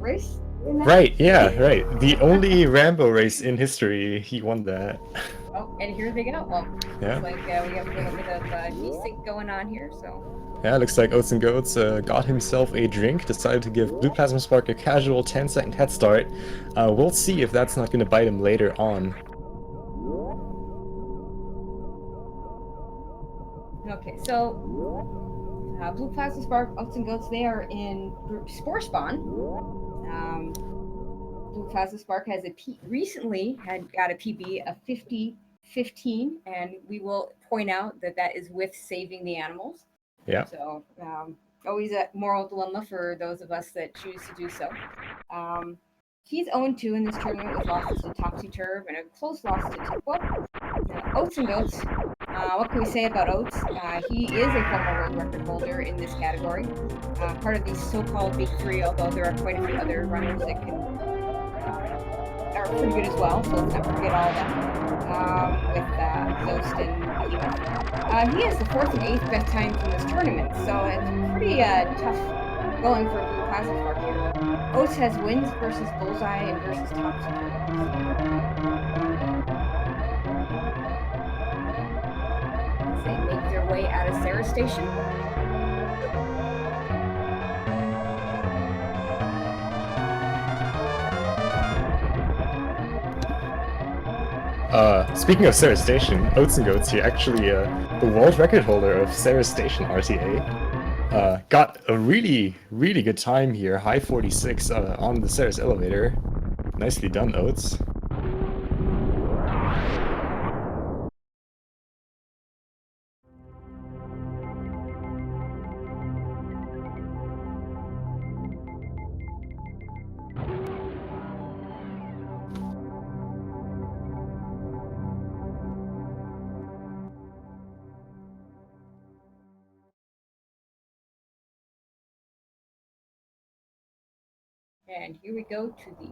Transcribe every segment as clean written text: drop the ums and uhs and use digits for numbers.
race in that? Right, yeah, right. The only Rambo race in history, he won that. Oh, and here they go. Well, Yeah. looks like we have a little bit of desync going on here, so. Yeah, looks like Oatsngoats got himself a drink, decided to give BluePlasmaSpark a casual 10-second head start. We'll see if that's not going to bite him later on. Okay, so BluePlasmaSpark, Oatsngoats, they are in group Spore Spawn. BluePlasmaSpark has recently got a PB of 50-15, and we will point out that that is with saving the animals. Yeah. So always a moral dilemma for those of us that choose to do so. He's 0-2 in this tournament with losses to Topsy Turv and a close loss to Tipwell. Oatsngoats, what can we say about Oats? He is a former world record holder in this category, part of these so-called big three, although there are quite a few other runners that are pretty good as well, so let's not forget all of them, with Zost and Behemoth. He has the 4th and 8th best times in this tournament, so it's pretty tough going for BluePlasmaSpark here. Oats has wins versus Bullseye and versus Topsy Turv. They make their way out of Sarah Station. Speaking of Sarah Station, Oatsngoats here, actually the world record holder of Sarah Station RTA. Got a really, really good time here, high 46 on the Sarah's elevator. Nicely done, Oats. And here we go to the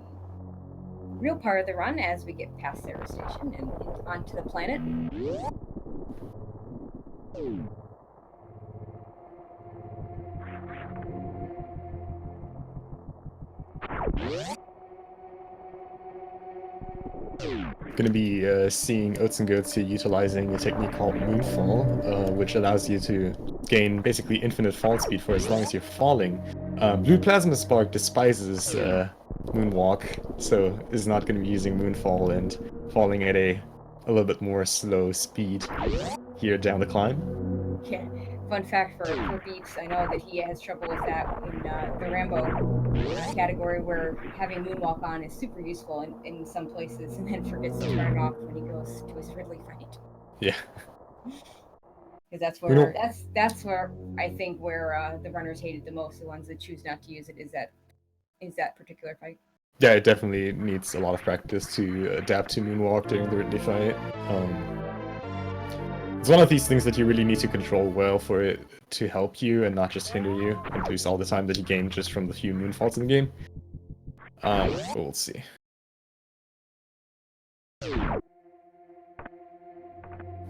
real part of the run as we get past Sarah Station and onto the planet. Going to be seeing Oatsngoats here utilizing a technique called Moonfall, which allows you to gain basically infinite fall speed for as long as you're falling. BluePlasmaSpark despises Moonwalk, so is not going to be using Moonfall and falling at a little bit more slow speed here down the climb. Yeah, fun fact for Beeps, I know that he has trouble with that in the Rambo category, where having Moonwalk on is super useful in some places, and then forgets to turn it off when he goes to his Ridley fight. Yeah. Because that's where that's where I think where the runners hate it the most. The ones that choose not to use it is that particular fight. Yeah, it definitely needs a lot of practice to adapt to Moonwalk during the Ridley fight. It's one of these things that you really need to control well for it to help you and not just hinder you and lose all the time that you gain just from the few Moonfalls in the game. But we'll see.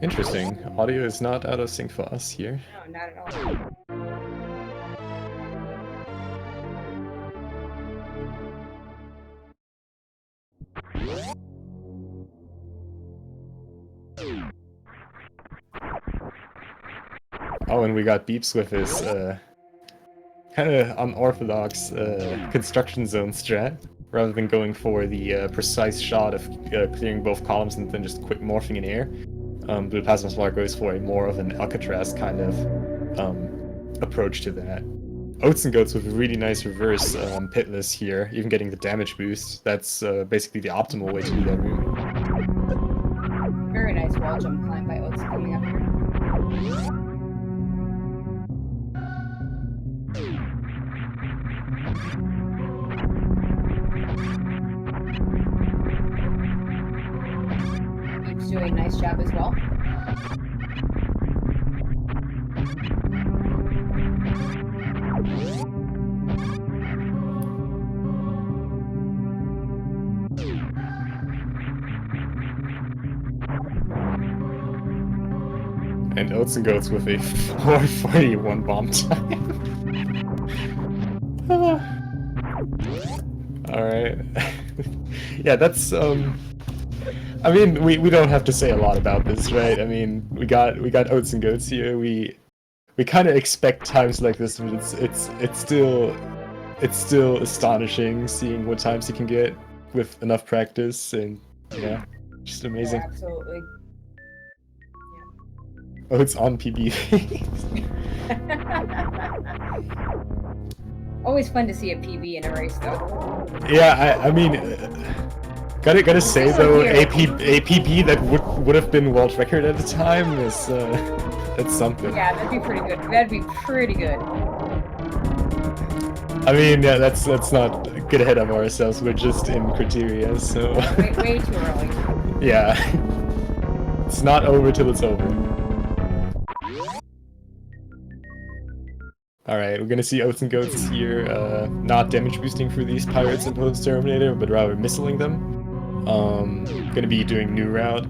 Interesting. Audio is not out of sync for us here. No, not at all. Oh, and we got Beeps with his kind of unorthodox construction zone strat, rather than going for the precise shot of clearing both columns and then just quick morphing in air. BluePlasmaSpark goes for a more of an Alcatraz kind of approach to that. Oatsngoats with a really nice reverse pitless here, even getting the damage boost. That's basically the optimal way to do that room. Very nice wall jump climb by Oats coming up here. Keeps doing a nice job as well. And Oatsngoats with a 441 bomb time. All right. Yeah, that's I mean, we don't have to say a lot about this, right? I mean, we got Oats and Goats here. We kind of expect times like this, but it's still astonishing seeing what times he can get with enough practice, and yeah, just Yeah, amazing. absolutely. Oats on PB. Always fun to see a PB in a race, though. Yeah, I mean, gotta say Especially though, here. APB that would have been world record at the time is that's something. Yeah, that'd be pretty good. That'd be pretty good. I mean, yeah, let's not get ahead of ourselves. We're just in criteria, so Way too early. yeah, it's not over till it's over. Alright, we're gonna see Oats and Goats here, not damage boosting for these pirates in post-Terminator, but rather missiling them. Gonna be doing New Route,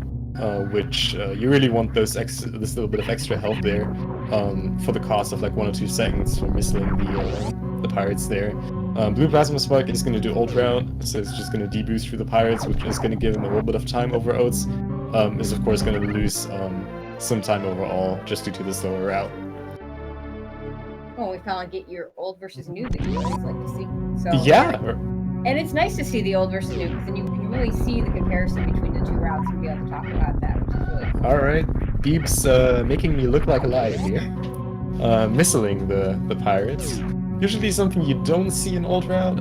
which you really want this little bit of extra health there, for the cost of like 1 or 2 seconds for missiling the pirates there. BluePlasmaSpark is gonna do Old Route, so it's just gonna deboost through the pirates, which is gonna give him a little bit of time over Oats. Is of course gonna lose some time overall just due to the slower route. Well, we finally get your old versus new that you always like to see. So Yeah, and it's nice to see the old versus new because then you can really see the comparison between the two routes and be able to talk about that, which is really cool. alright. Beeb's making me look like a liar here. Missiling the pirates. Usually something you don't see in Old Route.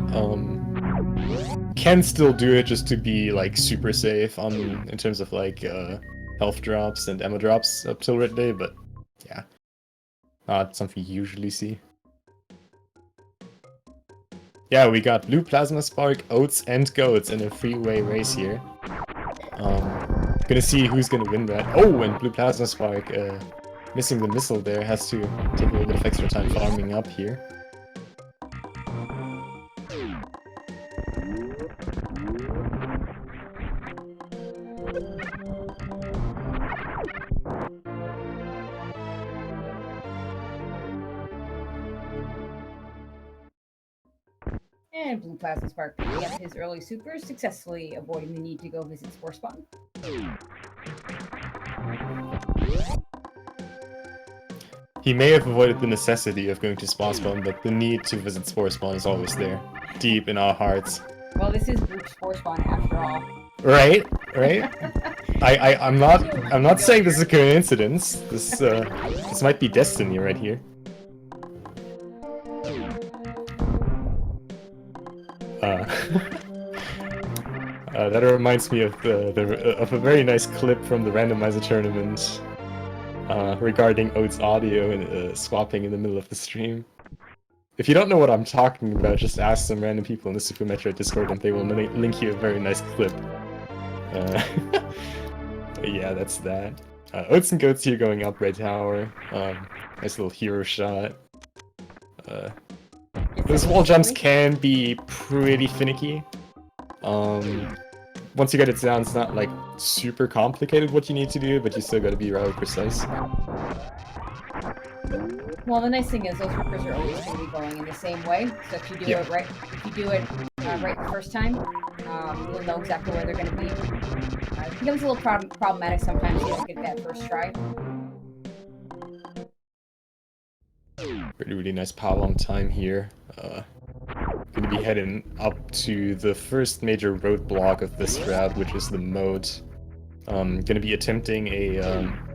Can still do it just to be like super safe in terms of like health drops and ammo drops up till Red Day, but yeah. Not something you usually see. Yeah, we got BluePlasmaSpark, Oats, and Goats in a three-way race here. Gonna see who's gonna win that. Oh, and BluePlasmaSpark missing the missile there, has to take a little bit of extra time farming up here. And BluePlasmaSpark picking up his early supers, successfully avoiding the need to go visit Spore Spawn. He may have avoided the necessity of going to Spawn Spawn, but the need to visit Spore Spawn is always there, deep in our hearts. Well, this is group Spore Spawn after all. Right, right. I'm not saying this is a coincidence. This might be destiny right here. That reminds me of of a very nice clip from the randomizer tournament regarding Oats audio and swapping in the middle of the stream. If you don't know what I'm talking about, just ask some random people in the Super Metroid Discord and they will link you a very nice clip. Yeah, that's that. Oats and Goats here going up Red Tower. Nice little hero shot. Those wall jumps can be pretty finicky. Once you get it down, it's not like super complicated what you need to do, but you still gotta be rather precise. Well, the nice thing is those rippers are always going to be going in the same way. So if you do it right, right the first time, you'll know exactly where they're going to be. It becomes a little problematic sometimes if you don't get that first try. Really nice power on time here. Gonna be heading up to the first major roadblock of this route, which is the moat. Gonna be attempting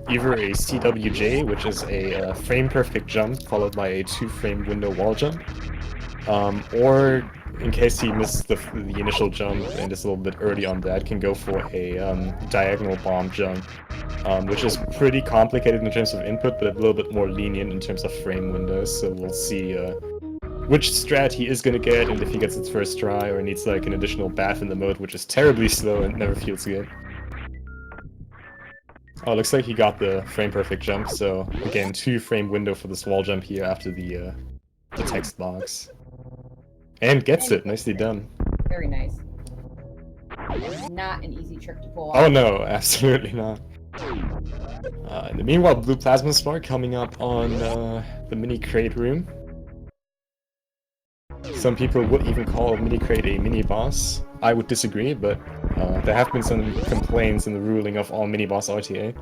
either a CWJ, which is a frame perfect jump followed by a 2-frame window wall jump, or in case he missed the initial jump and is a little bit early on that, can go for a diagonal bomb jump, which is pretty complicated in terms of input, but a little bit more lenient in terms of frame windows. So we'll see which strat he is gonna get, and if he gets its first try, or needs like an additional bath in the mode, which is terribly slow and never feels good. Oh, looks like he got the frame perfect jump, so again, 2-frame window for this wall jump here after the text box. And gets it, nicely done. Very nice. It's not an easy trick to pull off. Oh no, absolutely not. In the meanwhile, BluePlasmaSpark coming up on the mini crate room. Some people would even call Mini Crate a mini-boss. I would disagree, but there have been some complaints in the ruling of all mini-boss RTA.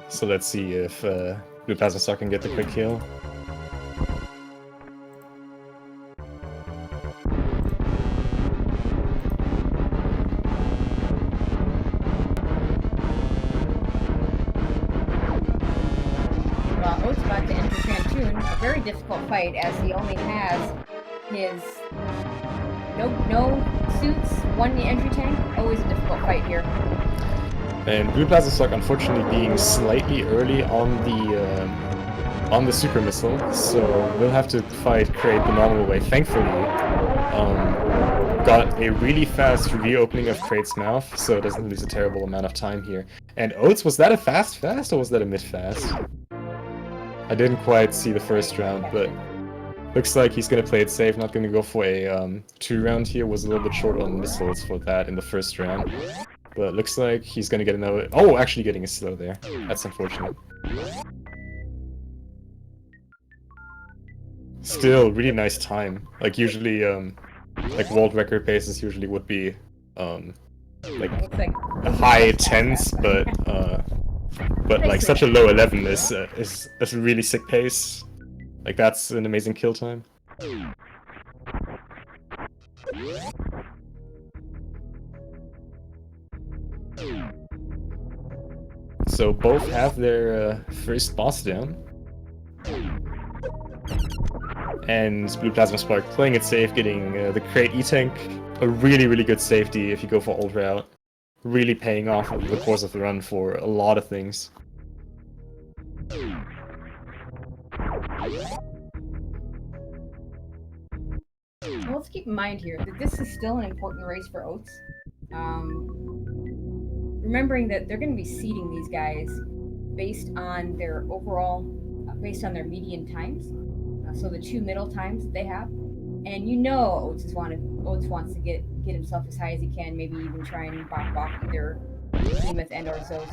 So let's see if BluePlasmaSpark can get the quick kill. Oats about to enter Shantoon, a very difficult fight as he only has his no suits, one entry tank. Always a difficult fight here. And BluePlasmaSpark unfortunately being slightly early on the super missile, so we'll have to fight Crate the normal way. Thankfully, got a really fast reopening of Crate's mouth, so it doesn't lose a terrible amount of time here. And Oats, was that a fast or was that a mid-fast? I didn't quite see the first round, but looks like he's gonna play it safe, not gonna go for a 2-round here. Was a little bit short on missiles for that in the first round. But looks like he's gonna get another... Oh, actually getting a slow there. That's unfortunate. Still, really nice time. Like usually, like world record paces usually would be, like high 10s, but like such a low 11 is a really sick pace. Like that's an amazing kill time. So both have their first boss down. And BluePlasmaSpark playing it safe, getting the Crate E-Tank, a really good safety if you go for ult route. Really paying off over the course of the run for a lot of things. Well, let's keep in mind here that this is still an important race for Oats. Remembering that they're going to be seeding these guys based on their overall, based on their median times. So the 2 middle times that they have, and you know Oats wants to get himself as high as he can, maybe even try and bop off either Behemoth and or Zoast,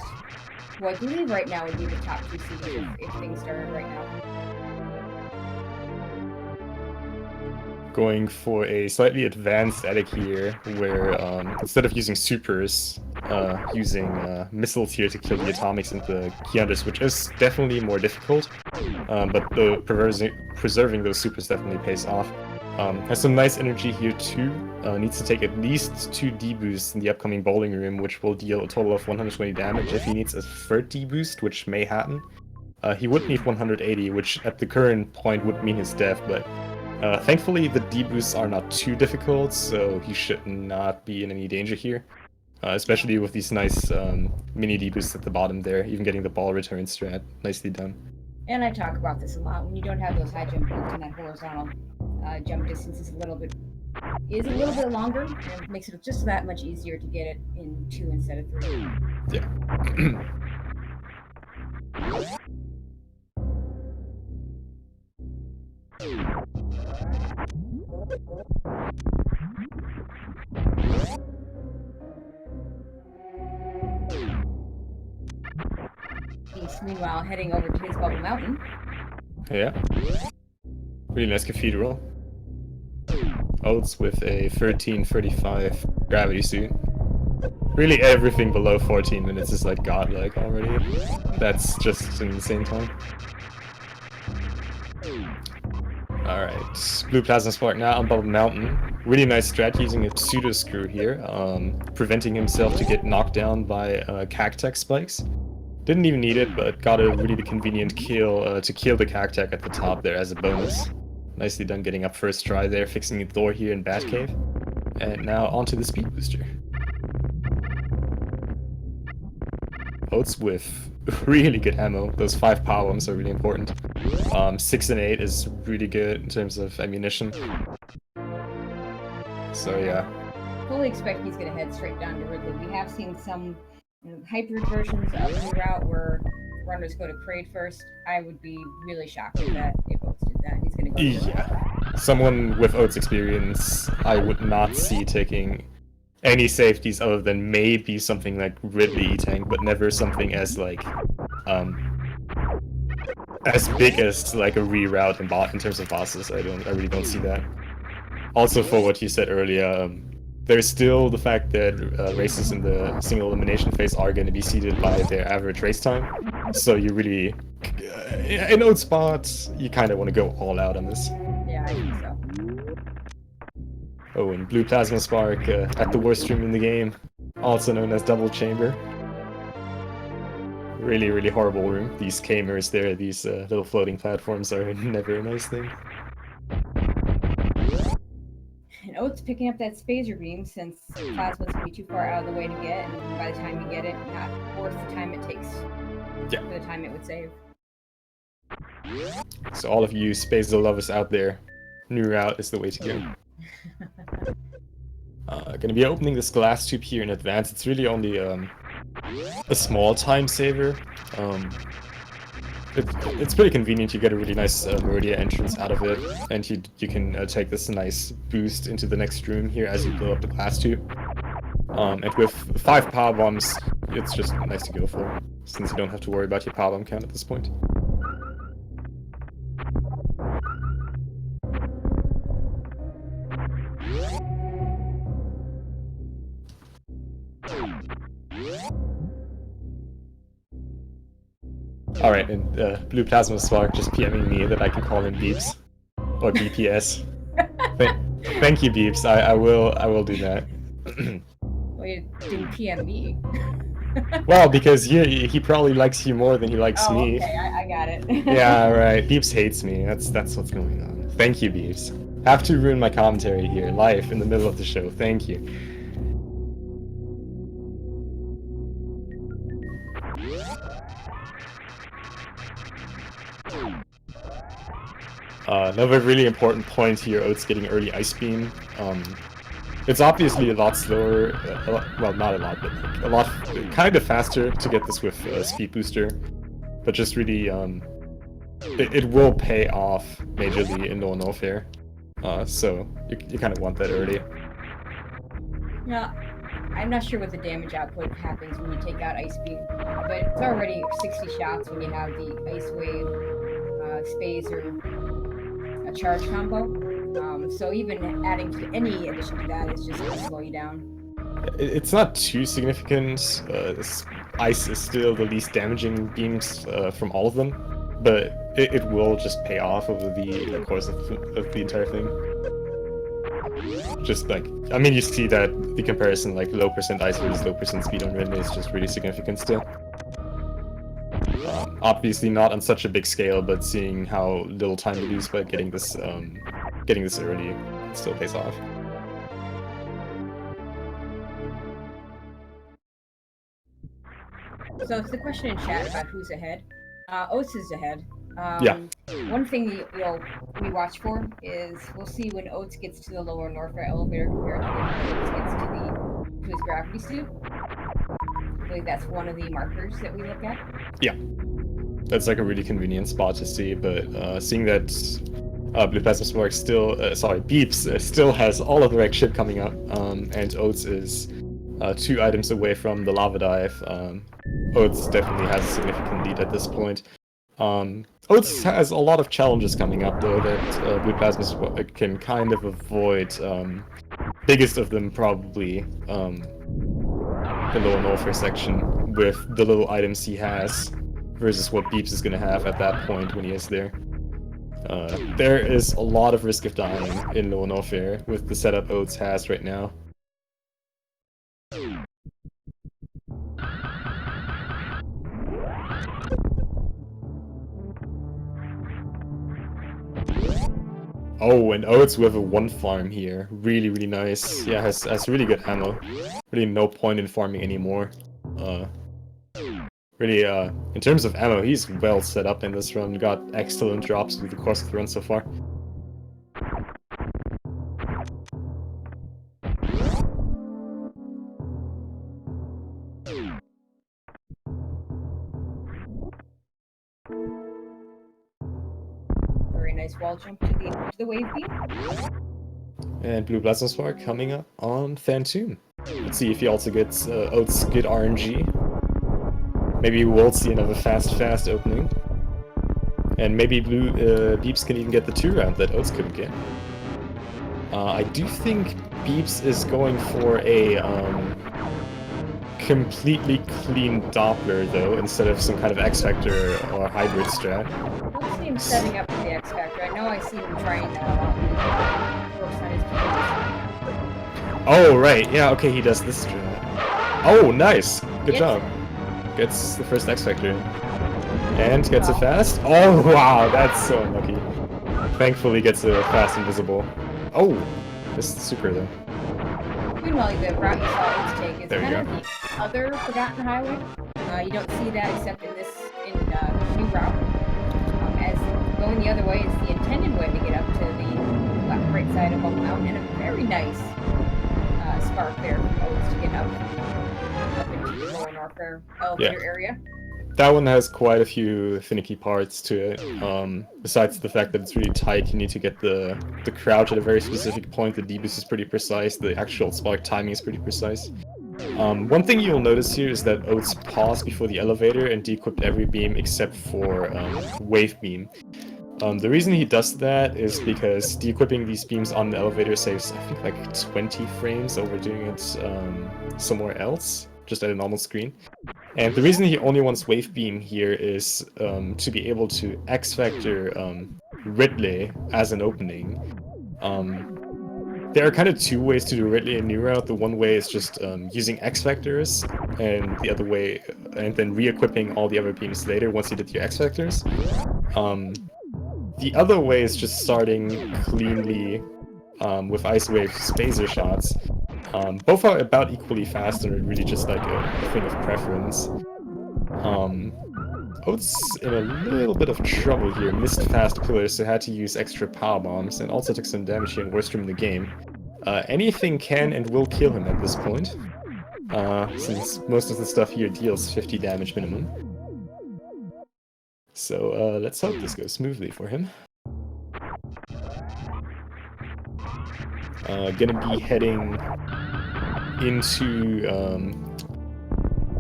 who I believe right now would be the top 2 seeds if things started right now. Going for a slightly advanced edit here, where instead of using supers, using missiles here to kill the atomics and the Kianders, which is definitely more difficult, but the preserving those supers definitely pays off. Has some nice energy here too. Needs to take at least 2 D-boosts in the upcoming bowling room, which will deal a total of 120 damage. If he needs a 3rd D-boost, which may happen, he would need 180, which at the current point would mean his death, but thankfully the D-boosts are not too difficult, so he should not be in any danger here. Especially with these nice mini D-boosts at the bottom there, even getting the ball return strat. Nicely done. And I talk about this a lot, when you don't have those high jump boosts and that horizontal jump distance is a little bit longer, and it makes it just that much easier to get it in 2 instead of 3. Yeah. He's meanwhile heading over to his bubble mountain. Yeah. Really nice cathedral. Oats with a 1335 gravity suit. Really everything below 14 minutes is like godlike already. That's just an insane time. Alright, BluePlasmaSpark now on Bubble Mountain. Really nice strat using a pseudo screw here, preventing himself to get knocked down by Cactech spikes. Didn't even need it, but got a really convenient kill to kill the Cactech at the top there as a bonus. Nicely done getting up first try there, fixing Thor here in Batcave. And now onto the speed booster. Oats with really good ammo. Those 5 power bombs are really important. 6 and 8 is really good in terms of ammunition. So yeah. Fully expect he's going to head straight down to Ridley. We have seen some hybrid versions of the route where runners go to Crate first. I would be really shocked if Oats did that. He's going to go Yeah. Someone with Oats experience, I would not see taking any safeties other than maybe something like Ridley E-Tank, but never something as like as big as like a reroute in terms of bosses. I really don't see that. Also, for what you said earlier, there's still the fact that races in the single elimination phase are going to be seeded by their average race time. So you really, in old spots, you kind of want to go all out on this. Yeah, I think so. Oh, and BluePlasmaSpark at the worst room in the game, also known as Double Chamber. Really, really horrible room. These K-mirrors there, these little floating platforms are never a nice thing. And Oats picking up that Spazer beam since Plasma's gonna be too far out of the way to get, and by the time you get it, not worth the time it takes for the time it would save. So all of you Spazer lovers out there, new route is the way to go. Gonna be opening this glass tube here in advance. It's really only a small time saver. It's pretty convenient. You get a really nice Meridia entrance out of it, and you can take this nice boost into the next room here as you blow up the glass tube. And with 5 power bombs, it's just nice to go for, since you don't have to worry about your power bomb count at this point. Alright, and BluePlasmaSpark just PMing me that I can call him Beeps. Or BPS. Thank you, Beeps. I will do that. Well, you didn't PM me. Well, because he probably likes you more than he likes me. Okay, I got it. Yeah, right. Beeps hates me. That's what's going on. Thank you, Beeps. Have to ruin my commentary here, live, in the middle of the show. Thank you. Another really important point here, Oats getting early Ice Beam. It's obviously a lot slower, well, not a lot, but like a lot, kind of faster to get this with Speed Booster. But just really, it will pay off majorly in Lower Norfair. So you kind of want that early. Yeah, I'm not sure what the damage output happens when you take out Ice Beam, but it's already 60 shots when you have the Ice Wave, Spazer, a charge combo. So even adding to any addition to that is just going to slow you down. It's not too significant. Ice is still the least damaging beams from all of them, but it will just pay off over the course of the entire thing. Just like, I mean, you see that the comparison, like low percent ice versus low percent speed on Rin is just really significant still. Obviously not on such a big scale, but seeing how little time you lose by getting this early, it still pays off. So it's the question in chat about who's ahead. Oats is ahead. Yeah. One thing we watch for is we'll see when Oats gets to the lower Norfair elevator compared to when Oats gets to his gravity suit. I believe that's one of the markers that we look at. Yeah. That's like a really convenient spot to see, but seeing that BluePlasmaSpark still, Beeps still has all of the wrecked ship coming up, and Oats is 2 items away from the lava dive. Oats definitely has a significant lead at this point. Oats has a lot of challenges coming up though that BluePlasmaSpark can kind of avoid. Biggest of them probably the Lower Norfair section with the little items he has versus what Beeps is going to have at that point when he is there. There is a lot of risk of dying in Lower Norfair with the setup Oats has right now. Oh, and Oats with a 1 farm here. Really, really nice. Yeah, has really good ammo. Really no point in farming anymore. Really, in terms of ammo, he's well set up in this run. Got excellent drops through the course of the run so far. Very nice wall jump to the wave beam. And BluePlasmaSpark coming up on Phantom. Let's see if he also gets Oats good RNG. Maybe we'll see another fast opening. And maybe Blue Beeps can even get the 2-round that Oats couldn't get. I do think Beeps is going for a completely clean Doppler, though, instead of some kind of X-Factor or hybrid strat. I see him setting up for the X Factor. I know I see him trying that a lot. Oh, right. Yeah, okay, he does this strat. Oh, nice. Good job. Gets the first X Factor. And gets it fast. Oh, wow, that's so unlucky. Thankfully gets a fast invisible. Oh, this is super, though. Meanwhile, the route you saw Oats take is There kind of the other Forgotten Highway. You don't see that except in new route. As going the other way is the intended way to get up to the right side of Oak Mountain, and a very nice spark there from Oats to get up into the lower Norfair elevator area. That one has quite a few finicky parts to it. Besides the fact that it's really tight, you need to get the crouch at a very specific point. The deboost is pretty precise. The actual spark timing is pretty precise. One thing you'll notice here is that Oats paused before the elevator and de-equipped every beam except for Wave Beam. The reason he does that is because de-equipping these beams on the elevator saves, I think, like 20 frames over doing it somewhere else, just at a normal screen. And the reason he only wants Wave Beam here is to be able to X-Factor Ridley as an opening. There are kind of two ways to do Ridley in New Route. The one way is just using X-Factors, and the other way, and then re-equipping all the other beams later once you did your X-Factors. The other way is just starting cleanly with Ice Wave Spacer shots. Both are about equally fast and are really just like a thing of preference. Oats in a little bit of trouble here, missed fast pillars, so had to use extra power bombs, and also took some damage here in worst room in the game. Anything can and will kill him at this point, since most of the stuff here deals 50 damage minimum. So let's hope this goes smoothly for him. Gonna be heading into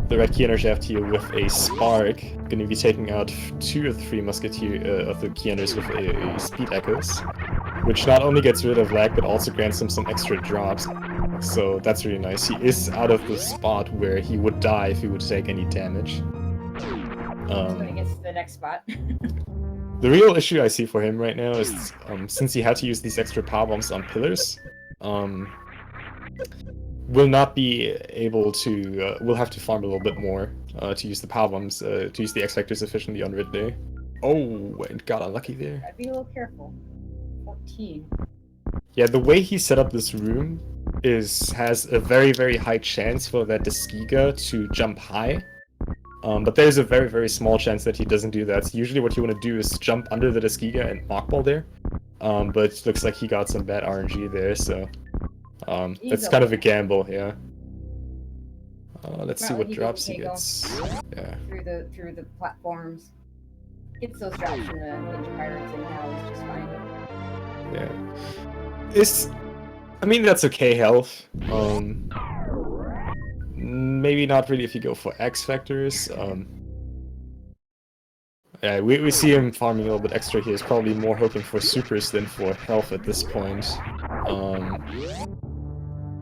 the Red Key Shaft here with a Spark. Gonna be taking out 2 of the 3 Musketeer of the Keyenders with a Speed Echoes, which not only gets rid of lag but also grants him some extra drops. So that's really nice. He is out of the spot where he would die if he would take any damage. When he gets to the next spot. The real issue I see for him right now is since he had to use these extra power bombs on pillars, will not be able to. We'll have to farm a little bit more to use the power bombs, to use the X Factors efficiently on Ridley. Oh, and got unlucky there. I'd be a little careful. 14. Yeah, the way he set up this room has a very, very high chance for that Deskiga to jump high. But there's a very, very small chance that he doesn't do that. So usually what you want to do is jump under the Deskiga and mockball there. But it looks like he got some bad RNG there, so that's kind of a gamble, yeah. Let's see what drops he gets. Yeah. Through the platforms. Gets those drops from the Ninja Pirates, and now he's just fine. Yeah. I mean, that's okay health. Maybe not really if you go for X Factors. Yeah, we see him farming a little bit extra here. He's probably more hoping for supers than for health at this point.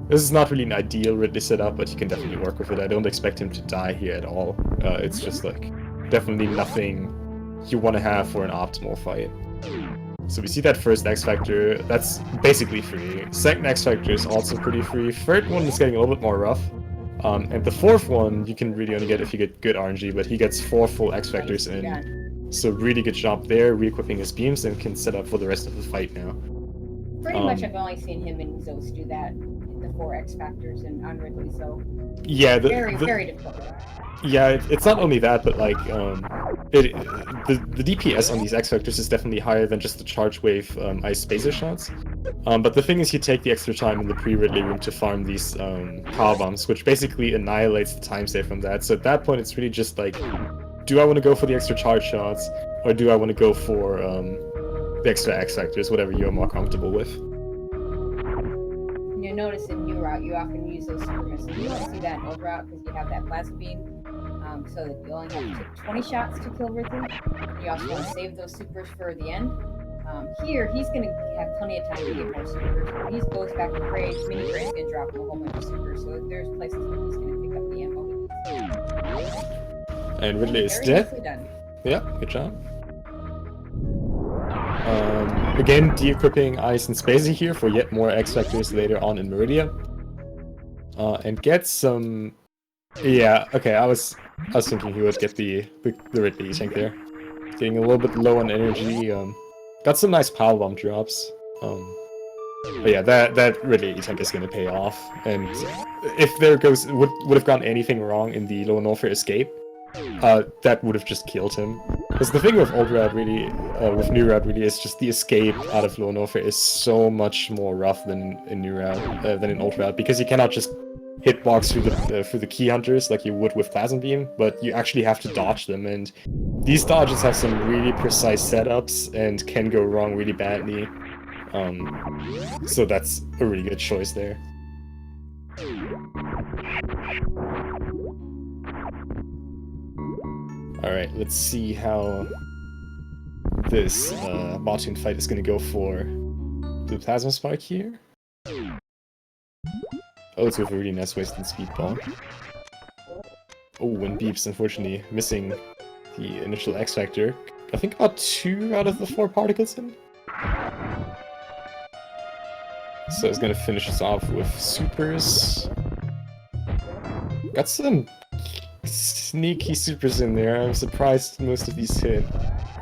This is not really an ideal Ridley setup, but he can definitely work with it. I don't expect him to die here at all. It's just like definitely nothing you want to have for an optimal fight. So we see that first X Factor. That's basically free. Second X Factor is also pretty free. Third one is getting a little bit more rough. And the fourth one you can really only get if you get good RNG, but he gets 4 full X Factors in. So really good job there, re-equipping his beams, and can set up for the rest of the fight now. Pretty much I've only seen him and Zeus do that, the 4 X Factors and on Ridley, so yeah, very difficult. Yeah, it's not only that, but like the DPS on these X Factors is definitely higher than just the charge wave ice spacer shots. But the thing is, you take the extra time in the pre-Ridley room to farm these power bombs, which basically annihilates the time save from that. So at that point, it's really just like, do I want to go for the extra charge shots, or do I want to go for the extra X Factors, whatever you're more comfortable with? You'll notice in New Route, you often use those super missiles. You don't see that in Old Route because you have that plasma beam. so that you only have to take 20 shots to kill Ridley. You also want to save those supers for the end. Here, he's going to have plenty of time to get more supers. When he goes back to Kraid, Mini Kraid's going to drop him a whole bunch of supers, so there's places where he's going to pick up the ammo. And Ridley is Very dead. nicely done. Yeah, good job. Again, de-equipping Ice and Spacey here for yet more X-Factors later on in Meridia. And get some... Yeah, okay, I was thinking he would get the Ridley tank there. Getting a little bit low on energy. Got some nice power bomb drops. But yeah, that Ridley tank is gonna pay off. And if there would have gone anything wrong in the Lower Norfair escape, that would have just killed him. Because the thing with Old Route really, with New Route really, is just the escape out of Lower Norfair is so much more rough than in New Route, than in Old Route, because you cannot just hitbox through the key hunters like you would with Plasma Beam, but you actually have to dodge them, and these dodges have some really precise setups and can go wrong really badly. So that's a really good choice there. Alright, let's see how this Martin fight is going to go for BluePlasmaSpark here. Oh, it's with a really nice wasted speedball. Oh, and Beeps unfortunately missing the initial X Factor. I think about 2 out of the 4 particles in. So it's gonna finish us off with supers. Got some sneaky supers in there. I'm surprised most of these hit.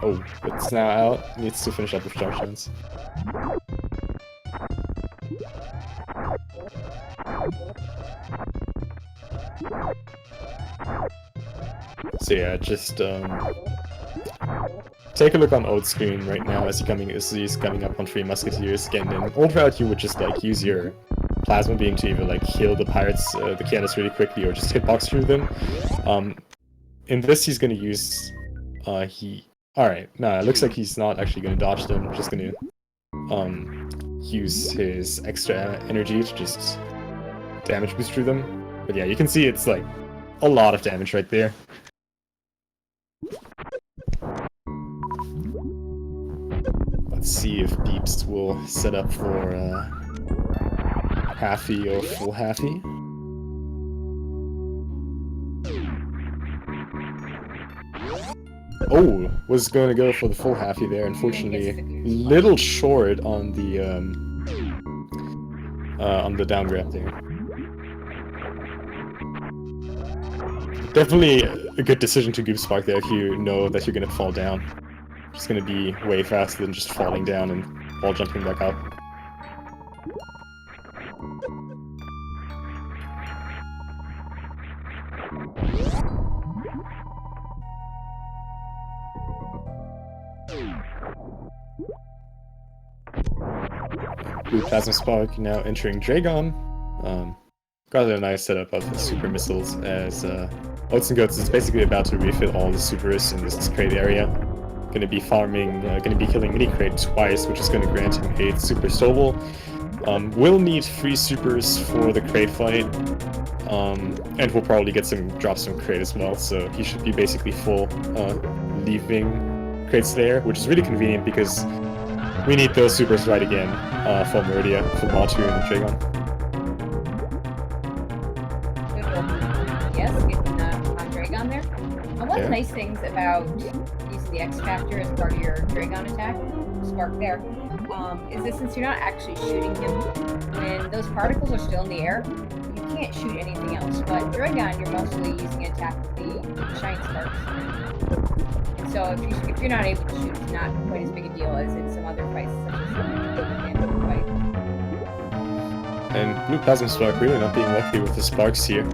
Oh, it's now out. Needs to finish up with charge. So yeah, just take a look on Oat's screen right now as he's coming up on 3 Musketeers. Again, in Old Route you would just like use your Plasma Beam to either like kill the pirates, the cannons really quickly, or just hitbox through them. In this he's gonna use Alright, nah, it looks like he's not actually gonna dodge them, just gonna use his extra energy to just damage boost through them. But yeah, you can see it's like a lot of damage right there. Let's see if Beeps will set up for halfy or full halfy. Oh, was going to go for the full halfy there. Unfortunately, little short on the down grab there. Definitely a good decision to Goop Spark there if you know that you're going to fall down. It's going to be way faster than just falling down and wall jumping back up. BluePlasmaSpark now entering Dragon. Got a nice setup of the super missiles as Oatsngoats is basically about to refill all the supers in this crate area. Gonna be farming, gonna be killing Mini Kraid twice, which is gonna grant him a super Sobel. Will need 3 supers for the crate fight, and we'll probably get some drops from crate as well, so he should be basically full leaving crates there, which is really convenient because we need those supers right again for Meridia, for Batu and Dragon. Yes, getting on Dragon there. And one of the nice things about using the X Factor as part of your Dragon attack, Spark there, is that since you're not actually shooting him, when those particles are still in the air, you can't shoot anything else. But Dragon, you're mostly using an attack with the Shine Sparks. So if you're not able to shoot, it's not quite as big a deal as in some other fights, such as the Phantom fight. And BluePlasmaSpark really not being lucky with the sparks here.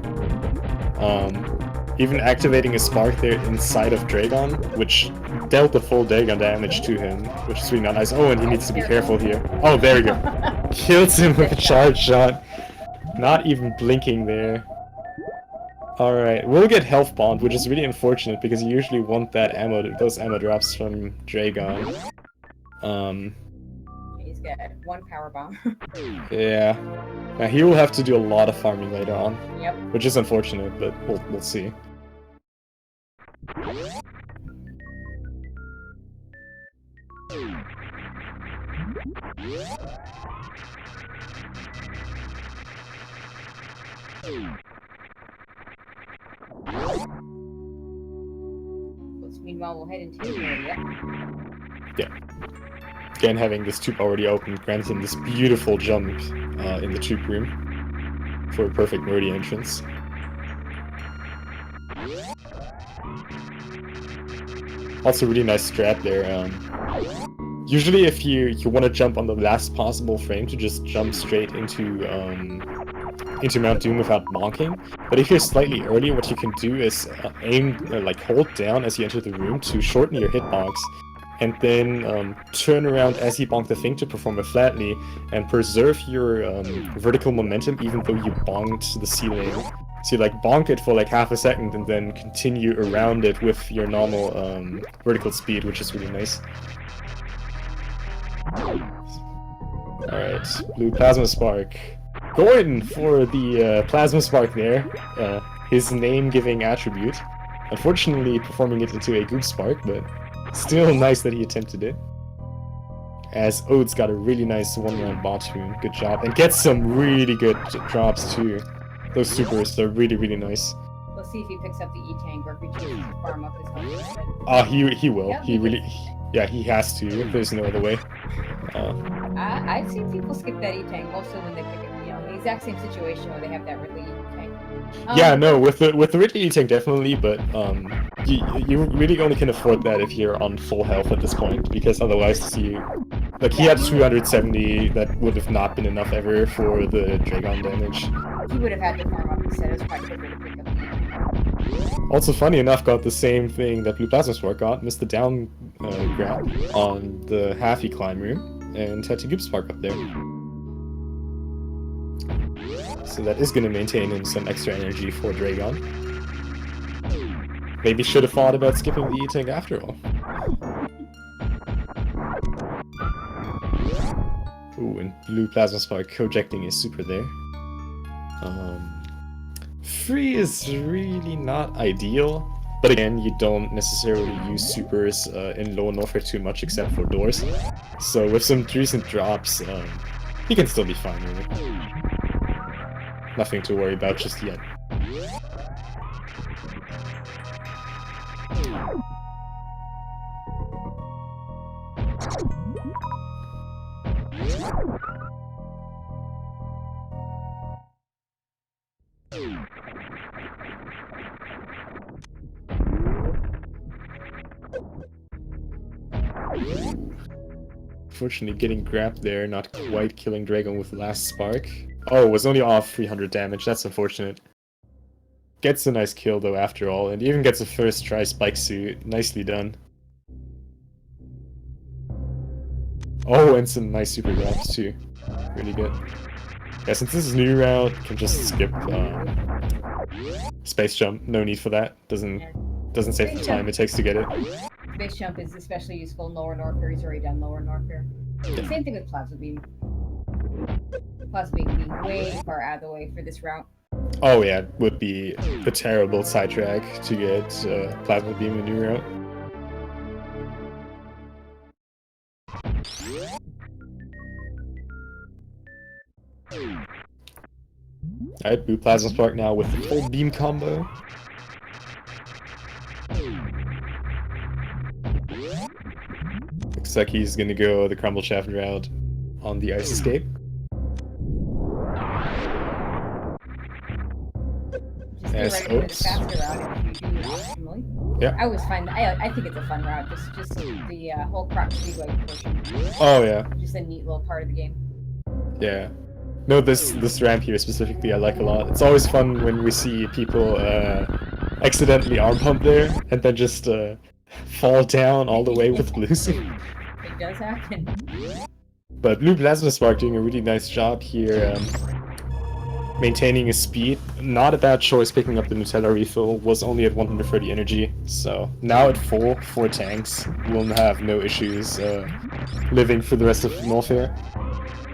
Even activating a spark there inside of Dragon, which dealt the full Dragon damage to him, which is really not nice. Oh, and he needs to be careful here. Oh, there we go. Kills him with a charge shot. Not even blinking there. Alright, we'll get health bond, which is really unfortunate because you usually want that ammo, those ammo drops from Dragon. He's got 1 power bomb. Yeah. Now he will have to do a lot of farming later on. Yep. Which is unfortunate, but we'll see. Meanwhile, we'll head into his area. Yeah. Again, having this tube already open grants him this beautiful jump in the tube room for a perfect Meridian entrance. Also, really nice strat there. Usually, if you want to jump on the last possible frame, to just jump straight into Mount Doom without bonking. But if you're slightly early, what you can do is hold down as you enter the room to shorten your hitbox, and then turn around as you bonk the thing to perform it flatly, and preserve your vertical momentum even though you bonked the ceiling. So you bonk it for half a second and then continue around it with your normal vertical speed, which is really nice. Alright, BluePlasmaSpark. Going for the Plasma Spark there, his name-giving attribute. Unfortunately performing it into a Goop Spark, but still nice that he attempted it. As Oats got a really nice one-round bottom, good job, and gets some really good drops too. Those supers are really, really nice. We'll see if he picks up the E-Tank or if he chooses to farm up his health instead. He will. Yep, he has to. There's no other way. I've seen people skip that E-Tank mostly when they pick up, the exact same situation where they have that Ridley E-Tank. Yeah, no, with the Ridley E-Tank definitely, but you really only can afford that if you're on full health at this point, because otherwise he had 270, that would have not been enough ever for the Dragon damage. He would have had to farm up instead. It was probably quicker to pick up the E-Tank. Also, funny enough, got the same thing that BluePlasmaSpark got, missed the down grab on the halfy climb room, and had to Goop Spark up there. So that is going to maintain him some extra energy for Dragon. Maybe should have thought about skipping the E-Tank after all. Ooh, and BluePlasmaSpark projecting is super there. Free is really not ideal, but again, you don't necessarily use supers in lower Norfair too much except for doors. So with some recent drops, he can still be fine with it. Nothing to worry about just yet. Unfortunately, getting grabbed there, not quite killing Dragon with the last spark. Oh, was only off 300 damage, that's unfortunate. Gets a nice kill though after all, and even gets a first try spike suit. Nicely done. Oh, and some nice super drops too. Really good. Yeah, since this is new route, can just skip space jump. No need for that. Doesn't save the time it takes to get it. Space jump is especially useful in lower Norfair. He's already done lower Norfair. Yeah. Same thing with Plasma Beam. Plasma Beam being way far out of the way for this route. Oh yeah, it would be a terrible sidetrack to get Plasma Beam in new route. Alright, BluePlasmaSpark now with the full beam combo. Looks like he's gonna go the Crumble Shaft route on the Ice Escape. Just be ready for the faster route if you do it optimally. Yeah. I always find I think it's a fun route. Just the whole crop speedway portion. Oh yeah. Just a neat little part of the game. Yeah. No, this ramp here specifically I like a lot. It's always fun when we see people accidentally arm pump there and then just fall down all the way with blues. It does happen. But BluePlasmaSpark doing a really nice job here, maintaining his speed. Not a bad choice picking up the Nutella refill, was only at 130 energy. So now at full, 4 tanks, will have no issues living for the rest of Norfair.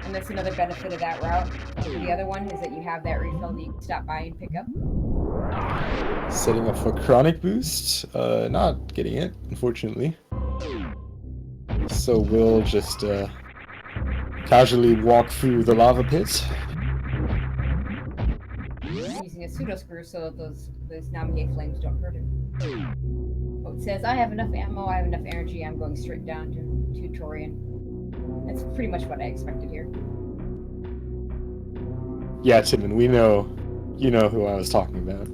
And that's another benefit of that route over the other one, is that you have that refill that you can stop by and pick up. Setting up for chronic boost. Not getting it, unfortunately. So we'll just casually walk through the lava pit. Using a pseudo screw so those Namihe flames don't hurt him. It says, I have enough ammo, I have enough energy, I'm going straight down to Torian. That's pretty much what I expected here. Yeah, Timon, we know, you know who I was talking about.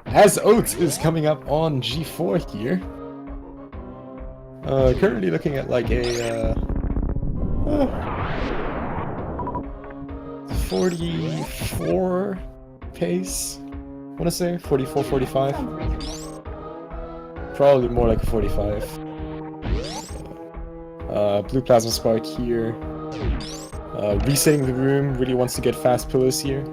As Oats is coming up on G4 here, currently looking at like a 44 pace, I want to say 44, 45. Probably more like a 45. BluePlasmaSpark here. Resetting the room, really wants to get fast pillows here.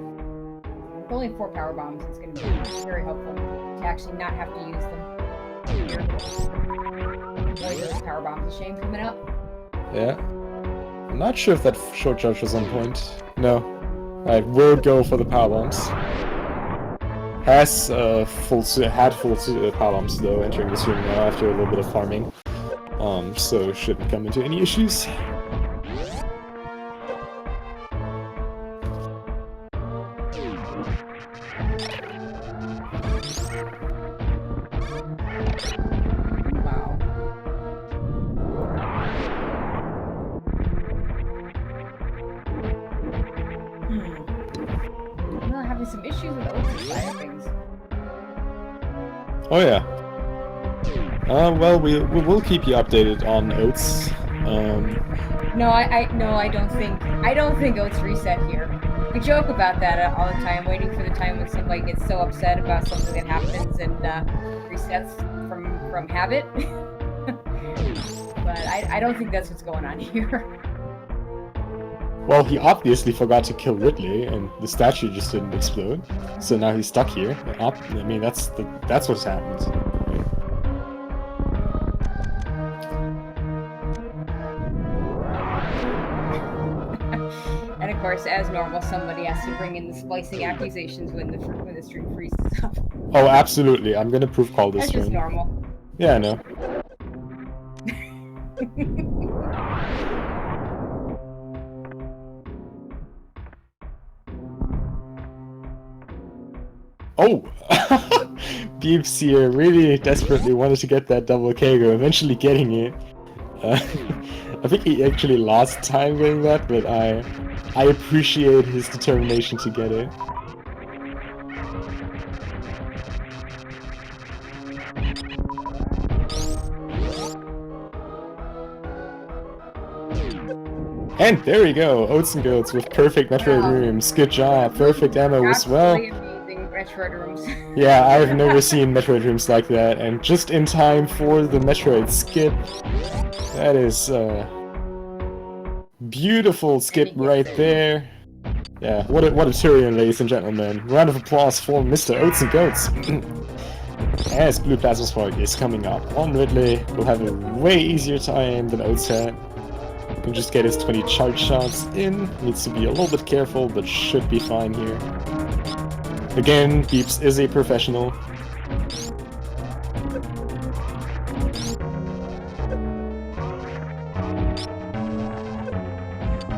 Only 4 power bombs is going to be very helpful to actually not have to use them. Avoid those power bombs. A shame coming up. Yeah. I'm not sure if that short charge was on point. No. Alright, we'll go for the power bombs. Has had full power bombs though entering this room now after a little bit of farming. So shouldn't come into any issues. Some issues with Oats' side of things. Oh yeah. Well, we'll keep you updated on Oats. No, I don't think Oats reset here. We joke about that all the time, waiting for the time when somebody gets so upset about something that happens and resets from habit. But I don't think that's what's going on here. Well, he obviously forgot to kill Ridley, and the statue just didn't explode. So now he's stuck here. I mean, that's what's happened. And of course, as normal, somebody has to bring in the splicing accusations when the stream freezes up. Oh, absolutely. I'm gonna proof call this. That's just normal. Yeah, I know. Oh! Beeps here really desperately wanted to get that double Kago, eventually getting it. I think he actually lost time getting that, but I appreciate his determination to get it. And there we go, Oatsngoats with perfect Metroid rooms. Good job, perfect ammo as well. Amazing Metroid rooms. Yeah, I've never seen Metroid rooms like that, and just in time for the Metroid skip. That is beautiful skip right there. Yeah, what a Tyrion, ladies and gentlemen. Round of applause for Mr. Oatsngoats. As BluePlasmaSpark is coming up on Ridley, will have a way easier time than Oats had. Can just get his 20 charge shots in. Needs to be a little bit careful, but should be fine here. Again, Beeps is a professional.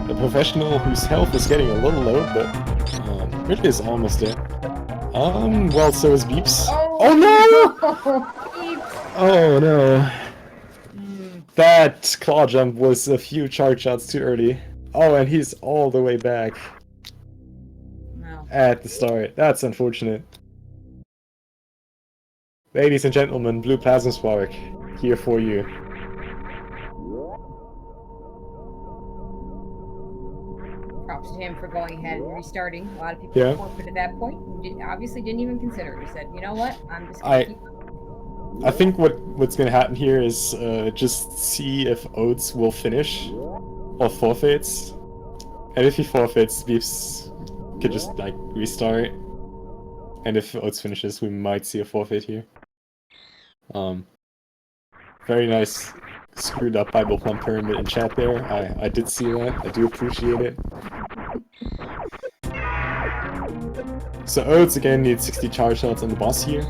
A professional whose health is getting a little low, but Ridley is almost dead. Well, so is Beeps. Oh no! Oh no. That claw jump was a few charge shots too early. Oh, and he's all the way back. Wow. At the start. That's unfortunate. Ladies and gentlemen, BluePlasmaSpark, here for you. Props to him for going ahead and restarting. A lot of people forfeit at that point. Obviously didn't even consider it. He said, you know what, I'm just going to keep... I think what's gonna happen here is just see if Oats will finish or forfeits, and if he forfeits, Beeps could just like restart, and if Oats finishes, we might see a forfeit here. Very nice screwed up Bible Plum Pyramid in chat there. I did see that. I do appreciate it. So Oats again needs 60 charge shots on the boss here.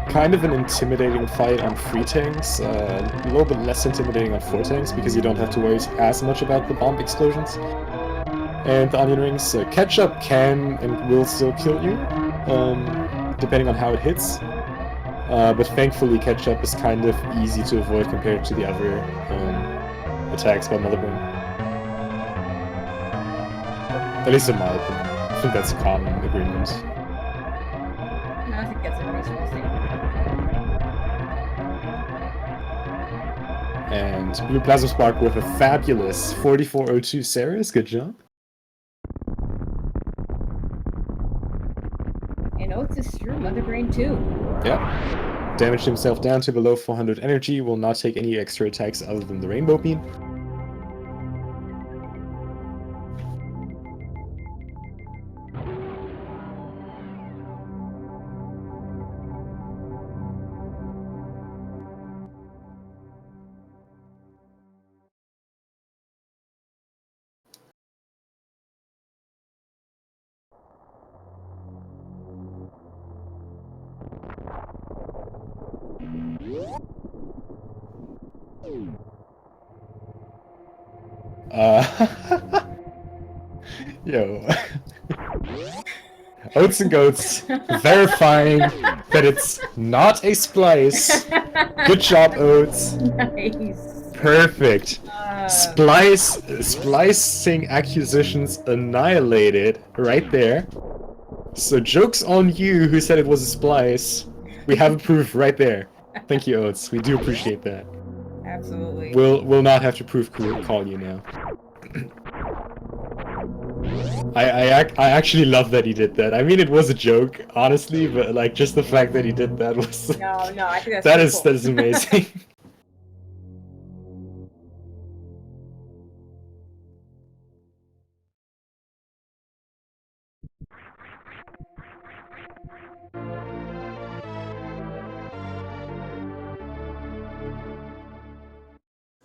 Kind of an intimidating fight on 3 tanks, a little bit less intimidating on 4 tanks because you don't have to worry as much about the bomb explosions. And the onion rings, ketchup can and will still kill you, depending on how it hits. But thankfully ketchup is kind of easy to avoid compared to the other attacks by Motherbrain. At least in my opinion. I think that's a common agreement. No, I think that's a reasonable statement. And BluePlasmaSpark with a fabulous 4402 Ceres, good job. And Oats is through Motherbrain too. Yep. Damaged himself down to below 400 energy, will not take any extra attacks other than the Rainbow Beam. Yo. Oatsngoats verifying that it's not a splice. Good job, Oats. Nice. Perfect. Splicing accusations annihilated right there. So joke's on you who said it was a splice. We have a proof right there. Thank you, Oats. We do appreciate that. Absolutely. We'll not have to call you now. I actually love that he did that. I mean, it was a joke, honestly, but like just the fact that he did that was No, I think that's that pretty is cool. that is amazing.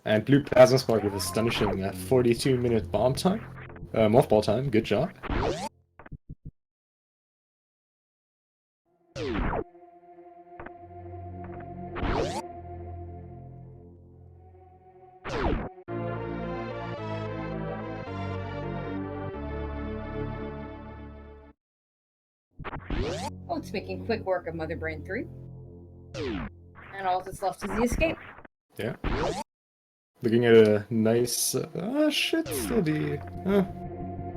And BluePlasmaSpark with astonishing 42-minute bomb time. Mothball time, good job. Oh, it's making quick work of Motherbrain 3. And all that's left is the escape. Yeah. Looking at a nice shit steady.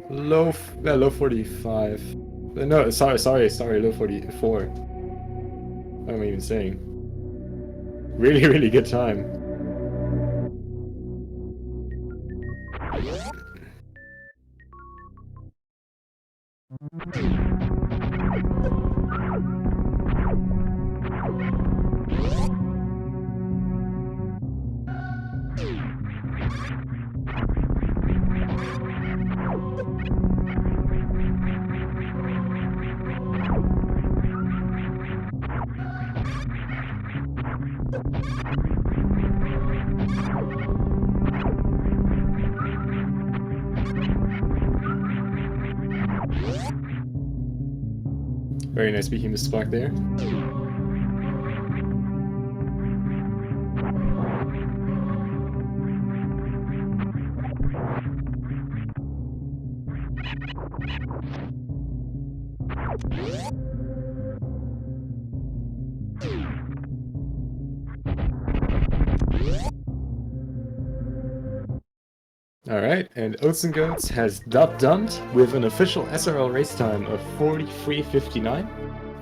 Low 45. No, sorry, low 44. What am I even saying? Really, really good time. Very nice behemoth spark there. Alright, and Oatsngoats has done with an official SRL race time of 43:59.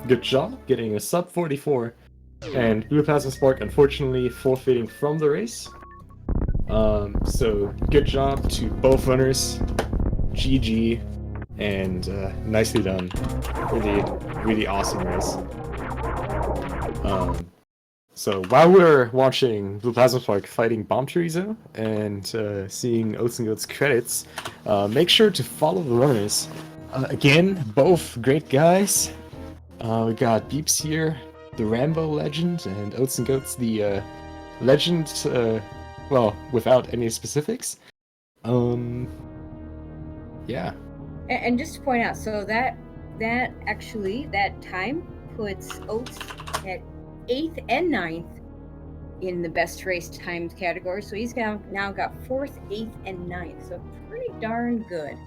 Good job, getting a sub 44. And BluePlasmaSpark unfortunately forfeiting from the race. So good job to both runners. GG, and nicely done. Really, really awesome race. So while we're watching BluePlasmaSpark fighting Bomb Chorizo and seeing Oatsngoats credits, make sure to follow the runners. Again, both great guys. We got Beeps here, the Rambo legend, and Oatsngoats, the legend well, without any specifics, yeah. And just to point out, so that time puts Oats at 8th and 9th in the best race times category. So he's now got 4th, 8th, and 9th. So pretty darn good.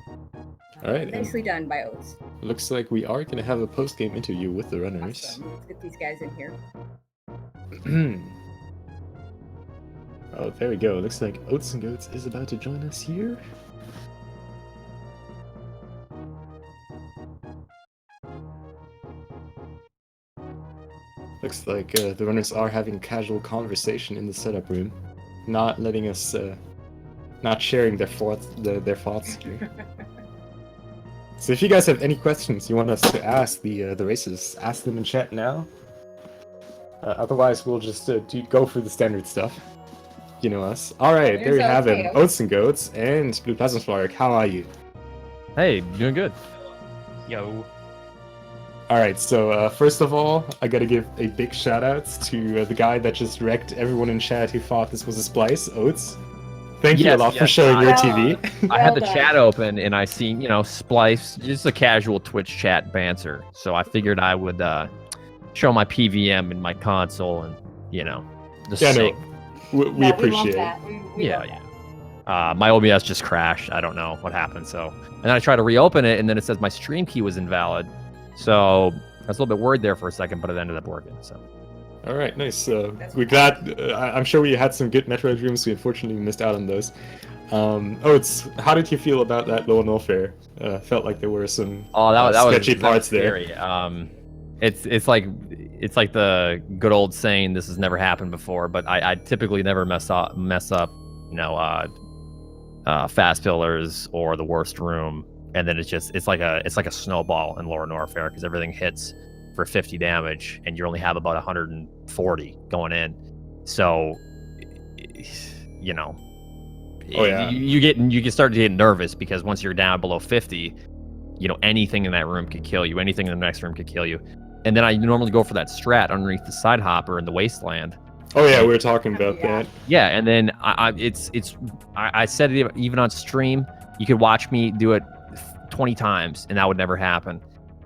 All right. Nicely done by Oats. Looks like we are going to have a post-game interview with the runners. Awesome. Let's get these guys in here. Oh, there we go. Looks like Oatsngoats is about to join us here. Looks like the runners are having a casual conversation in the setup room, not letting us, not sharing their thoughts here. So if you guys have any questions you want us to ask the racers, ask them in chat now. Otherwise, we'll just go through the standard stuff. You know us. All right, there you have it. Oatsngoats and BluePlasmaSpark. How are you? Hey, doing good. Yo. All right, so first of all, I gotta give a big shout out to the guy that just wrecked everyone in chat who thought this was a splice, Oats. Thank you a lot for showing your TV. I had the chat open and I seen, splice, just a casual Twitch chat banter. So I figured I would show my PVM in my console and, just sing. We appreciate it. Yeah. My OBS just crashed. I don't know what happened. So, and then I tried to reopen it, and then it says my stream key was invalid. So I was a little bit worried there for a second, but it ended up working. So. All right, nice. We got. I'm sure we had some good Metroid rooms. We unfortunately missed out on those. How did you feel about that low no fair? Felt like there were some sketchy parts there. It's like the good old saying, "This has never happened before." But I typically never mess up, fast pillars or the worst room, and then it's like a snowball in Lower Norfair because everything hits for 50 damage, and you only have about 140 going in. So, you can start to get nervous because once you're down below 50, anything in that room could kill you. Anything in the next room could kill you. And then I normally go for that strat underneath the side hopper in the wasteland. Oh yeah, we were talking about that. Yeah, and then I said it even on stream. You could watch me do it 20 times, and that would never happen.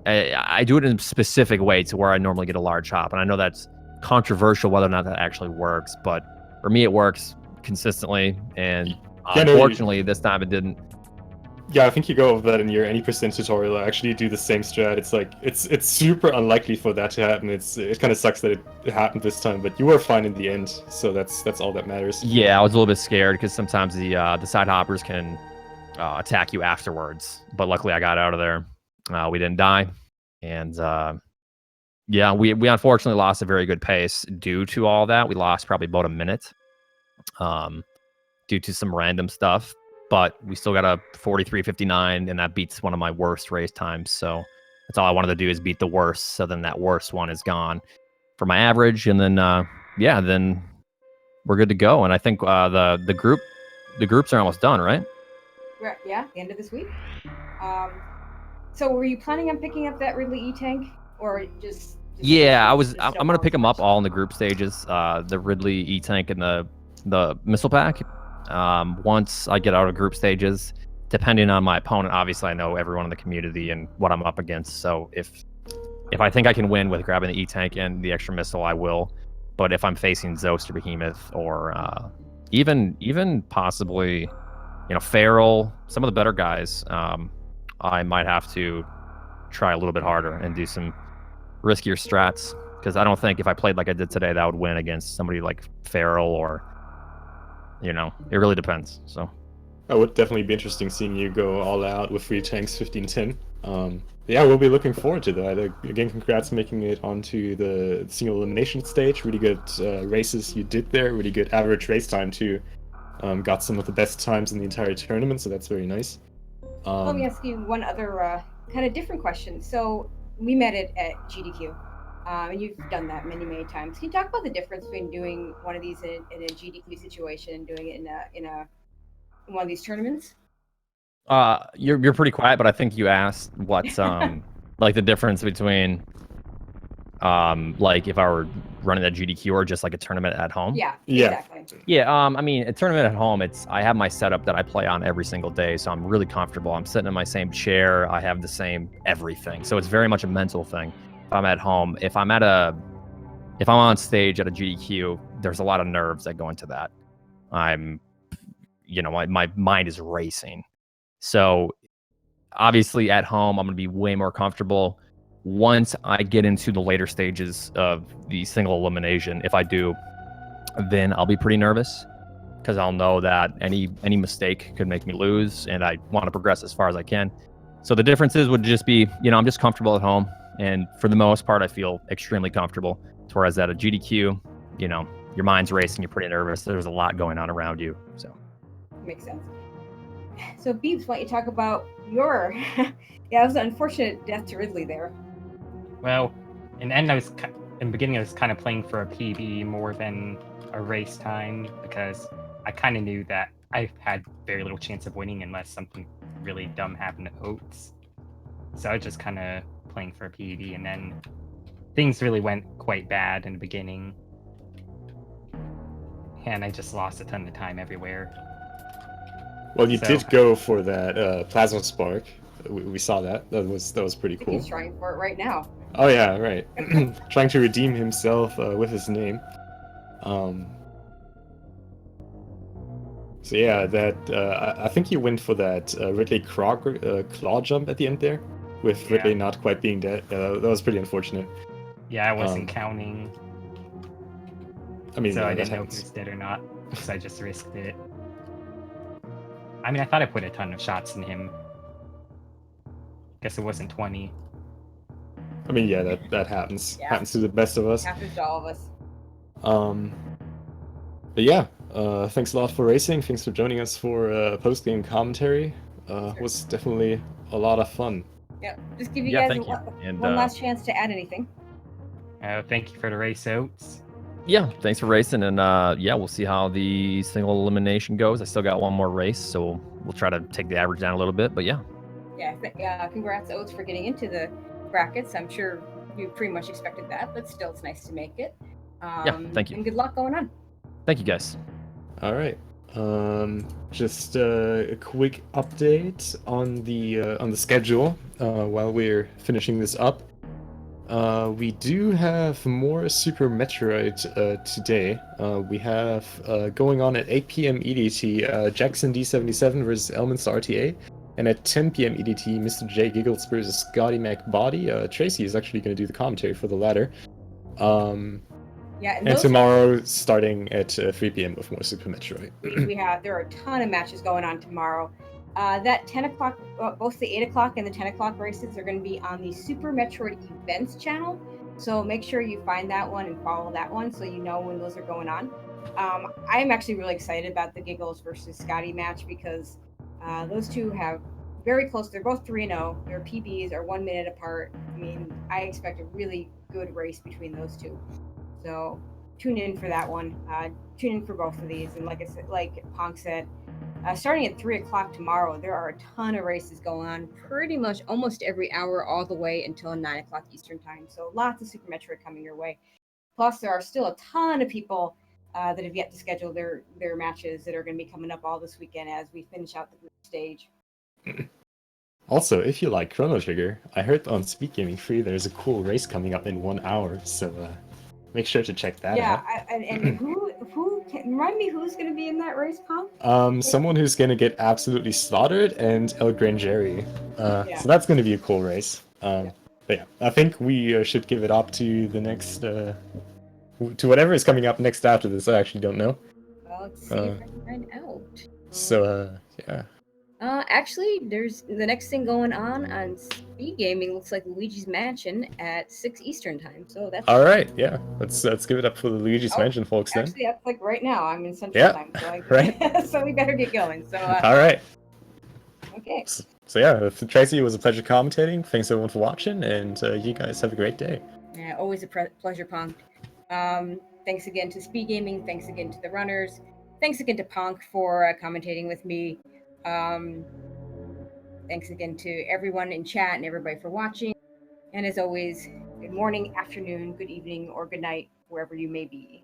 I do it in a specific way to where I normally get a large hop, and I know that's controversial whether or not that actually works, but for me it works consistently, and unfortunately this time it didn't. Yeah, I think you go over that in your any percent tutorial. I actually do the same strat. It's like it's super unlikely for that to happen. It kind of sucks that it happened this time, but you were fine in the end, so that's all that matters. Yeah, I was a little bit scared because sometimes the side hoppers can attack you afterwards, but luckily I got out of there. We didn't die, and we unfortunately lost a very good pace due to all that. We lost probably about a minute, due to some random stuff. But we still got a 43:59, and that beats one of my worst race times. So that's all I wanted to do is beat the worst. So then that worst one is gone for my average, and then then we're good to go. And I think the groups are almost done, right? Yeah, the end of this week. So were you planning on picking up that Ridley E-Tank, or just yeah, I'm gonna pick them up all in the group stages. The Ridley E-Tank and the missile pack. Once I get out of group stages, depending on my opponent, obviously I know everyone in the community and what I'm up against. So if I think I can win with grabbing the E-Tank and the extra missile, I will. But if I'm facing Zost or Behemoth or even possibly Feral, some of the better guys, I might have to try a little bit harder and do some riskier strats, because I don't think if I played like I did today that I would win against somebody like Feral or it really depends. So it would definitely be interesting seeing you go all out with 3 tanks 15-10. Yeah, we'll be looking forward to that. Again, congrats on making it onto the single elimination stage. Really good races you did there. Really good average race time too. Got some of the best times in the entire tournament, so that's very nice. Let me ask you one other kind of different question. So we met at GDQ, and you've done that many times. Can you talk about the difference between doing one of these in a GDQ situation and doing it in one of these tournaments? You're pretty quiet, but I think you asked what's like the difference between like if I were running a GDQ or just like a tournament at home. Yeah, Yeah. exactly. Yeah, I mean, a tournament at home, I have my setup that I play on every single day, so I'm really comfortable. I'm sitting in my same chair. I have the same everything, so it's very much a mental thing. If I'm at home, if I'm on stage at a GDQ, there's a lot of nerves that go into that. My mind is racing. So obviously at home, I'm going to be way more comfortable. Once I get into the later stages of the single elimination, if I do, then I'll be pretty nervous because I'll know that any mistake could make me lose, and I want to progress as far as I can. So the differences would just be, I'm just comfortable at home, and for the most part, I feel extremely comfortable. Whereas at a GDQ, your mind's racing, you're pretty nervous. There's a lot going on around you. So Makes sense. So, Beeps, why don't you talk about your... Yeah, it was an unfortunate death to Ridley there. Well, in the beginning, I was kind of playing for a PB more than a race time because I kind of knew that I had very little chance of winning unless something really dumb happened to Oats. So I was just kind of playing for a PB, and then things really went quite bad in the beginning. And I just lost a ton of time everywhere. Well, you did go for that plasma spark. We saw that. That was pretty I think cool. he's trying for it right now. Oh yeah, right. Trying to redeem himself with his name. So yeah, that I think you went for that Ridley claw jump at the end there, with Ridley not quite being dead. That was pretty unfortunate. Yeah, I wasn't counting. I mean, so I didn't know happens. if he was dead or not, so I just risked it. I mean, I thought I put a ton of shots in him. Guess it wasn't 20. I mean, yeah, that happens. Yeah. Happens to the best of us. Happens to all of us. But yeah, thanks a lot for racing. Thanks for joining us for post-game commentary. Was definitely a lot of fun. Yeah, just give you guys one last chance to add anything. Thank you for the race, Oats. Yeah, thanks for racing, and we'll see how the single elimination goes. I still got one more race, so we'll try to take the average down a little bit, but yeah. Yeah, congrats, Oats, for getting into the brackets. I'm sure you pretty much expected that, but still, it's nice to make it. Thank you. And good luck going on. Thank you, guys. All right. Just a quick update on the schedule while we're finishing this up. We do have more Super Metroid today. We have going on at 8 p.m. EDT, Jackson D77 versus Elminster RTA. And at 10 p.m. EDT, Mr. J Giggles versus Scotty McBody. Tracy is actually going to do the commentary for the latter. And tomorrow, starting at 3 p.m. with more Super Metroid. There are a ton of matches going on tomorrow. That 10 o'clock, both the 8 o'clock and the 10 o'clock races are going to be on the Super Metroid Events channel. So make sure you find that one and follow that one so you know when those are going on. I'm actually really excited about the Giggles versus Scotty match because those two have very close. They're both 3-0. Their PBs are 1 minute apart. I mean, I expect a really good race between those two. So tune in for that one. Tune in for both of these. And like I said, like Ponk said, starting at 3 o'clock tomorrow, there are a ton of races going on pretty much almost every hour all the way until 9 o'clock Eastern time. So lots of Super Metroid coming your way. Plus, there are still a ton of people that have yet to schedule their matches that are going to be coming up all this weekend as we finish out the group stage. Also, if you like Chrono Trigger, I heard on Speed Gaming Free there's a cool race coming up in 1 hour, so make sure to check that out. Yeah, and who can remind me who's going to be in that race, Ponk? Someone who's going to get absolutely slaughtered, and El Grangeri. So that's going to be a cool race. But yeah, I think we should give it up to the next, to whatever is coming up next after this. I actually don't know. Well, let's see if I can find out. So, yeah. Actually, there's the next thing going on Speed Gaming. Looks like Luigi's Mansion at 6 Eastern time. So that's all right. Yeah, let's give it up for the Luigi's Mansion folks then. Actually, that's like right now. I'm in Central time, so right. So we better get going. So all right. Okay. So yeah, Tracy, it was a pleasure commentating. Thanks everyone for watching, and you guys have a great day. Yeah, always a pleasure, Ponk. Thanks again to Speed Gaming. Thanks again to the runners. Thanks again to Ponk for commentating with me. Thanks again to everyone in chat and everybody for watching. And as always, good morning, afternoon, good evening, or good night, wherever you may be.